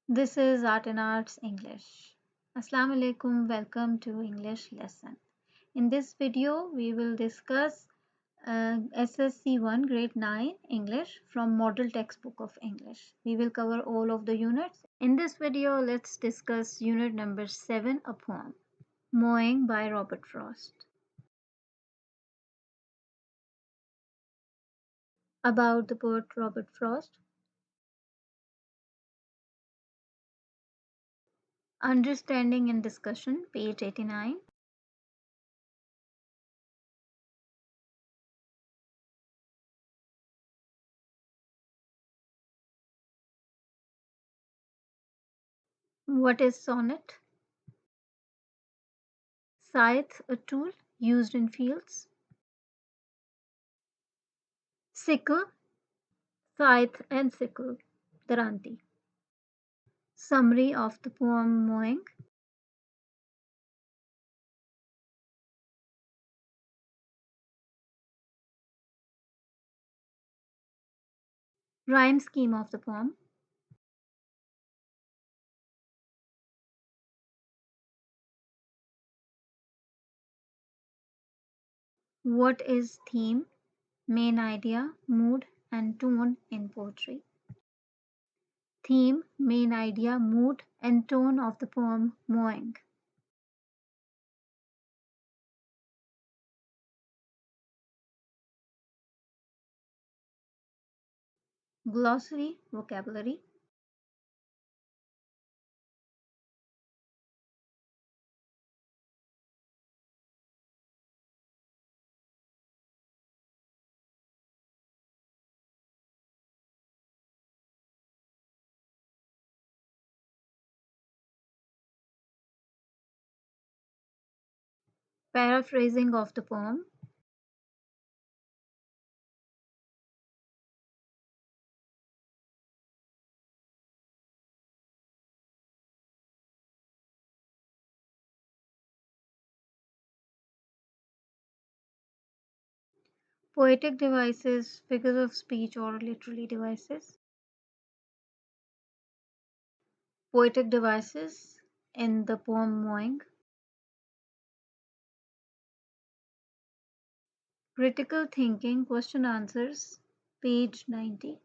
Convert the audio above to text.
This is Art and Arts English. Assalamu alaikum, welcome to English lesson. In this video, we will discuss SSC1 grade 9 English from model textbook of English. We will cover all of the units. In this video, let's discuss unit number 7, a poem, Mowing by Robert Frost. About the poet Robert Frost. Understanding and discussion, page 89. What is sonnet? Scythe, a tool used in fields. Sickle, Scythe and Sickle, Daranti. Summary of the poem Mowing. Rhyme scheme of the poem. What is theme, main idea, mood, and tone in poetry? Theme, main idea, mood, and tone of the poem Mowing. Glossary, vocabulary. Paraphrasing of the poem. Poetic devices, figures of speech or literary devices. Poetic devices in the poem Mowing. Critical thinking, question answers, page 90.